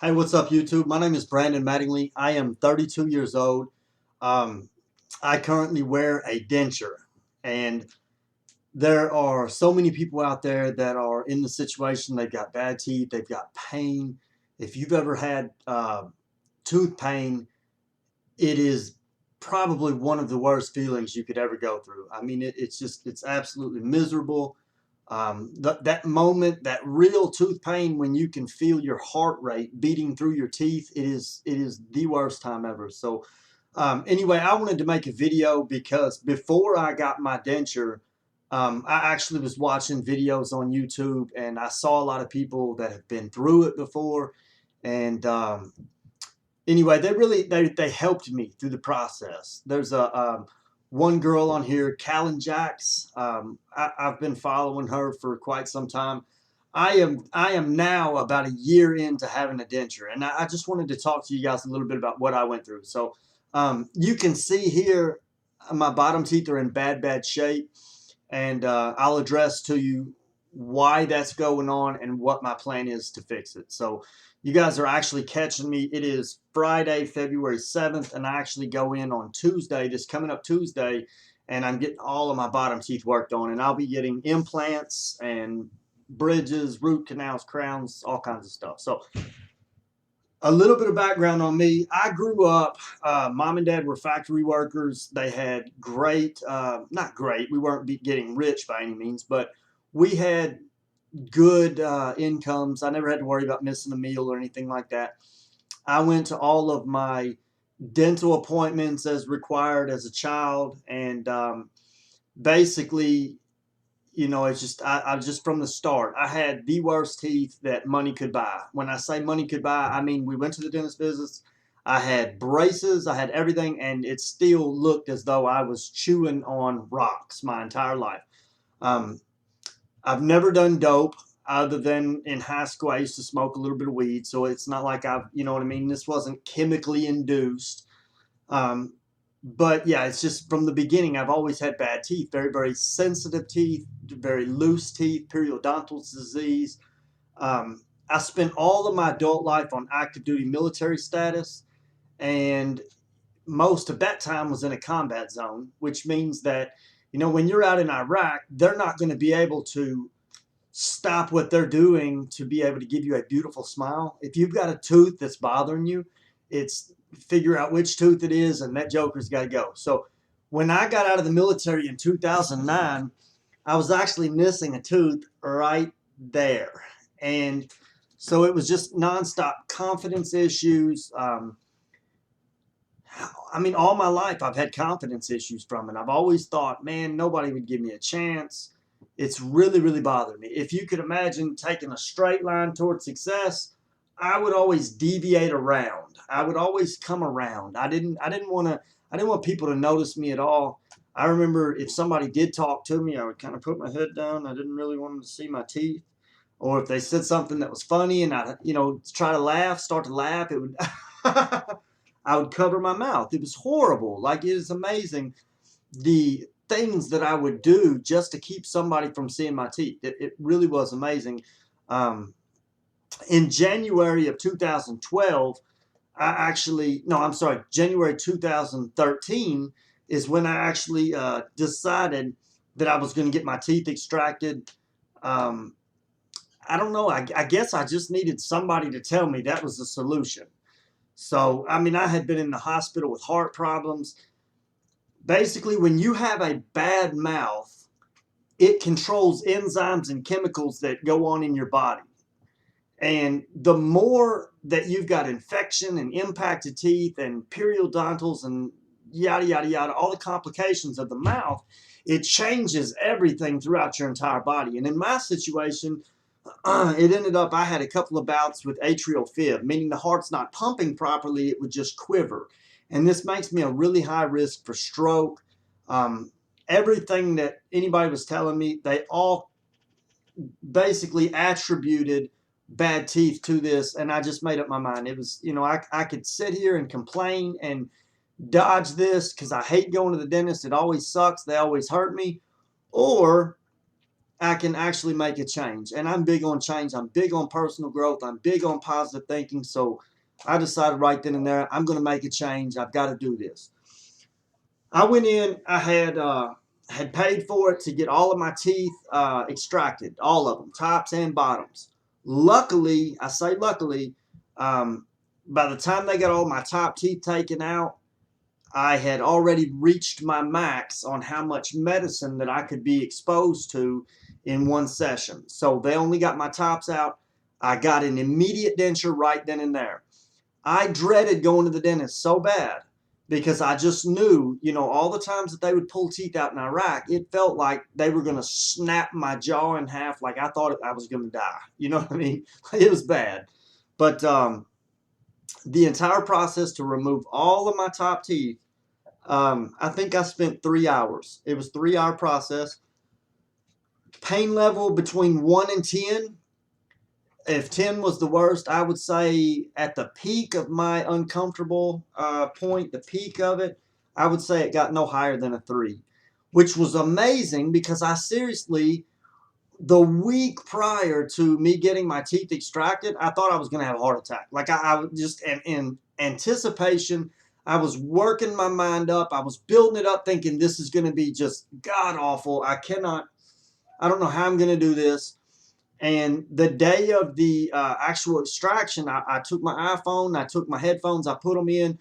Hey, what's up, YouTube? My name is Brandon Mattingly. I am 32 years old. Um, I currently wear a denture, and there are so many people out there that are in the situation. They've got bad teeth, they've got pain. If you've ever had tooth pain, it is probably one of the worst feelings you could ever go through. I mean, it's absolutely miserable. That moment, that real tooth pain when you can feel your heart rate beating through your teeth, it is the worst time ever. So anyway, I wanted to make a video because before I got my denture, I actually was watching videos on YouTube and I saw a lot of people that have been through it before. And anyway, they helped me through the process. There's a one girl on here, Callan Jacks. I've been following her for quite some time. I am now about a year into having a denture, and I just wanted to talk to you guys a little bit about what I went through. So you can see here, my bottom teeth are in bad shape, and I'll address to you why that's going on and what my plan is to fix it. So you guys are actually catching me. It is Friday, February 7th, and I actually go in on Tuesday, this coming up Tuesday, and I'm getting all of my bottom teeth worked on, and I'll be getting implants and bridges, root canals, crowns, all kinds of stuff. So a little bit of background on me. I grew up, mom and dad were factory workers. They had great, not great, we weren't getting rich by any means, but we had good incomes. I never had to worry about missing a meal or anything like that. I went to all of my dental appointments as required as a child, and basically, it's just I just from the start, I had the worst teeth that money could buy. When I say money could buy, I mean we went to the dentist visits. I had braces, I had everything, and it still looked as though I was chewing on rocks my entire life. Um, I've never done dope other than in high school. I used to smoke a little bit of weed, so it's not like you know what I mean? This wasn't chemically induced. Um, but yeah, it's just from the beginning, I've always had bad teeth, very sensitive teeth, very loose teeth, periodontal disease. I spent all of my adult life on active duty military status, and most of that time was in a combat zone, which means that, when you're out in Iraq, they're not going to be able to stop what they're doing to be able to give you a beautiful smile. If you've got a tooth that's bothering you, it's figure out which tooth it is, and that joker's got to go. So when I got out of the military in 2009, I was actually missing a tooth right there. And so it was just nonstop confidence issues. I mean, all my life I've had confidence issues from it. I've always thought, man, nobody would give me a chance. It's really bothered me. If you could imagine taking a straight line towards success, I would always deviate around. I would always come around. I didn't want people to notice me at all. I remember if somebody did talk to me, I would kind of put my head down. I didn't really want them to see my teeth. Or if they said something that was funny and I, try to laugh, start to laugh, it would I would cover my mouth. It was horrible. Like, it is amazing the things that I would do just to keep somebody from seeing my teeth. It really was amazing. Um, in January of 2012, no, I'm sorry, January 2013 is when I actually decided that I was going to get my teeth extracted. Um, I don't know. I guess I just needed somebody to tell me that was the solution. So, I mean, I had been in the hospital with heart problems. Basically, when you have a bad mouth, it controls enzymes and chemicals that go on in your body. And the more that you've got infection and impacted teeth and periodontals and yada, yada, yada, all the complications of the mouth, it changes everything throughout your entire body. And in my situation, it ended up I had a couple of bouts with atrial fib, meaning the heart's not pumping properly, it would just quiver. And this makes me a really high risk for stroke. Um, Everything that anybody was telling me, they all basically attributed bad teeth to this, and I just made up my mind. It was, I could sit here and complain and dodge this because I hate going to the dentist. It always sucks. They always hurt me. Or I can actually make a change. And I'm big on change. I'm big on personal growth. I'm big on positive thinking. So I decided right then and there, I'm going to make a change. I've got to do this. I went in. I had paid for it to get all of my teeth extracted, all of them, tops and bottoms. Luckily, I say luckily, um, by the time they got all my top teeth taken out, I had already reached my max on how much medicine that I could be exposed to in one session. So they only got my tops out. I got an immediate denture right then and there. I dreaded going to the dentist so bad because I just knew, all the times that they would pull teeth out in Iraq, it felt like they were going to snap my jaw in half. Like I thought I was going to die. You know what I mean? It was bad. But the entire process to remove all of my top teeth, I think I spent 3 hours. It was a 3 hour process. Pain level between 1 and 10. If 10 was the worst, I would say at the peak of my uncomfortable point, the peak of it, I would say it got no higher than a 3, which was amazing because I seriously, the week prior to me getting my teeth extracted, I thought I was going to have a heart attack. Like I was just in anticipation. I was working my mind up. I was building it up thinking this is going to be just god awful. I don't know how I'm going to do this. And the day of the actual extraction, I took my iPhone, I took my headphones, I put them in,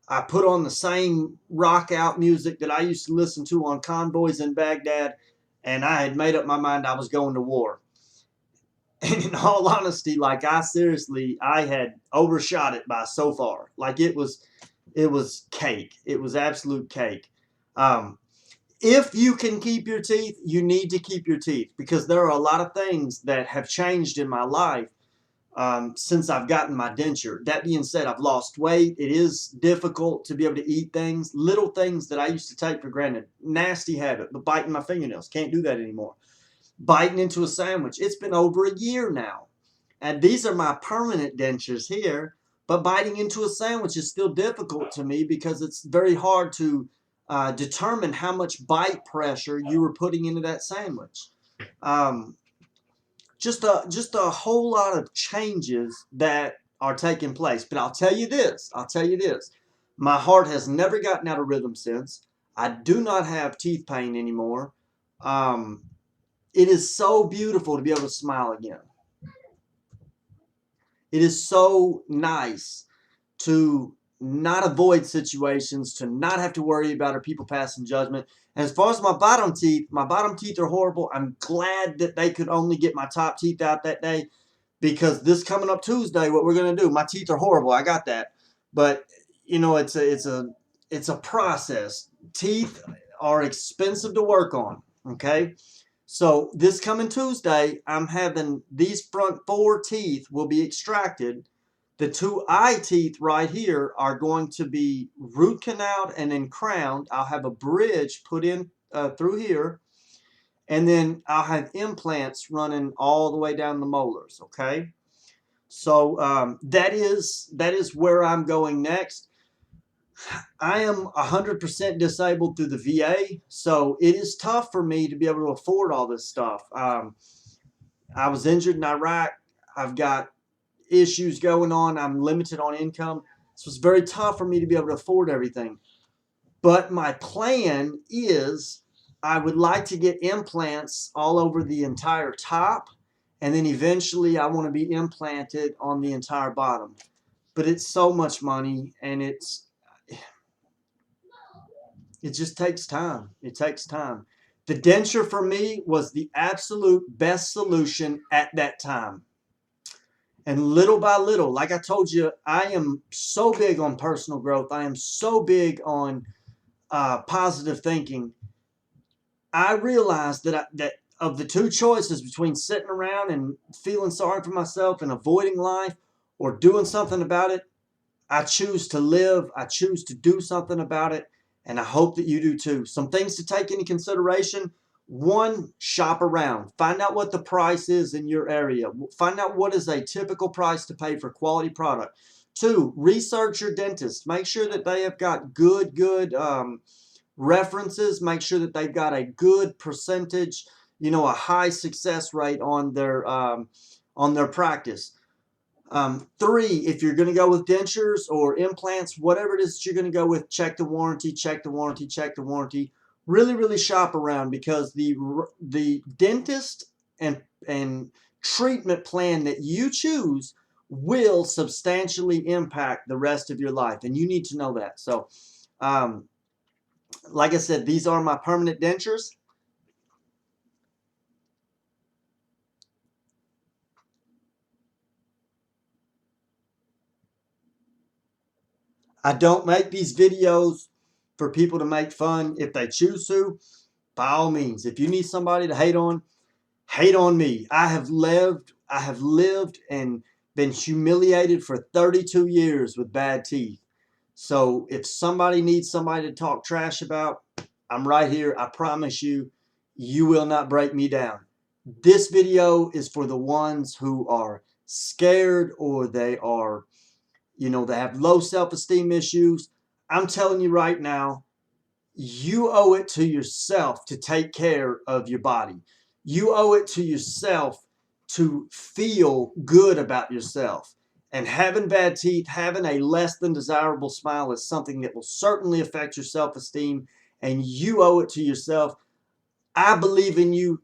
I put on the same rock out music that I used to listen to on convoys in Baghdad, and I had made up my mind I was going to war. And in all honesty, like I had overshot it by so far. Like it was cake. It was absolute cake. Um, if you can keep your teeth, you need to keep your teeth because there are a lot of things that have changed in my life since I've gotten my denture. That being said, I've lost weight. It is difficult to be able to eat things, little things that I used to take for granted. Nasty habit, but biting my fingernails. Can't do that anymore. Biting into a sandwich. It's been over a year now. And these are my permanent dentures here. But biting into a sandwich is still difficult to me because it's very hard to determine how much bite pressure you were putting into that sandwich. Um, just a whole lot of changes that are taking place. But I'll tell you this. My heart has never gotten out of rhythm since. I do not have teeth pain anymore. Um, it is so beautiful to be able to smile again. It is so nice to not avoid situations, to not have to worry about people passing judgment. And as far as my bottom teeth are horrible. I'm glad that they could only get my top teeth out that day because this coming up Tuesday, what we're going to do, my teeth are horrible. I got that. But, it's a process. Teeth are expensive to work on, okay? So this coming Tuesday, I'm having these front 4 teeth will be extracted. The 2 eye teeth right here are going to be root canaled and then crowned. I'll have a bridge put in through here. And then I'll have implants running all the way down the molars, okay? So that is where I'm going next. I am 100% disabled through the VA, so it is tough for me to be able to afford all this stuff. I was injured in Iraq. I've got issues going on. I'm limited on income. So it's very tough for me to be able to afford everything. But my plan is I would like to get implants all over the entire top, and then eventually I want to be implanted on the entire bottom. But it's so much money, and it just takes time. It takes time. The denture for me was the absolute best solution at that time. And little by little, like I told you, I am so big on personal growth. I am so big on positive thinking. I realized that of the 2 choices between sitting around and feeling sorry for myself and avoiding life or doing something about it, I choose to live. I choose to do something about it. And I hope that you do too. Some things to take into consideration. 1, shop around. Find out what the price is in your area. Find out what is a typical price to pay for quality product. 2, research your dentist. Make sure that they have got good references. Make sure that they've got a good percentage a high success rate on their practice. 3, if you're going to go with dentures or implants, whatever it is that you're going to go with, check the warranty, check the warranty, check the warranty. Really, really shop around, because the dentist and treatment plan that you choose will substantially impact the rest of your life, and you need to know that. So, um, like I said, these are my permanent dentures. I don't make these videos for people to make fun. If they choose to, by all means. If you need somebody to hate on me. I have lived and been humiliated for 32 years with bad teeth. So if somebody needs somebody to talk trash about, I'm right here. I promise you, you will not break me down. This video is for the ones who are scared, or they have low self-esteem issues. I'm telling you right now, you owe it to yourself to take care of your body. You owe it to yourself to feel good about yourself. And having bad teeth, having a less than desirable smile, is something that will certainly affect your self-esteem. And you owe it to yourself. I believe in you,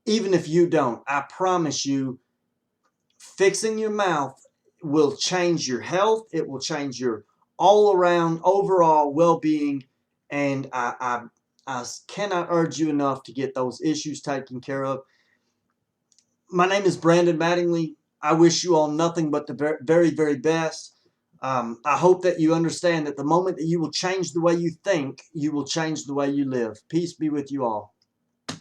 even if you don't. I promise you, fixing your mouth will change your health. It will change your all around overall well-being. And I cannot urge you enough to get those issues taken care of. My name is Brandon Mattingly. I wish you all nothing but the very, very best. I hope that you understand that the moment that you will change the way you think, you will change the way you live. Peace be with you all.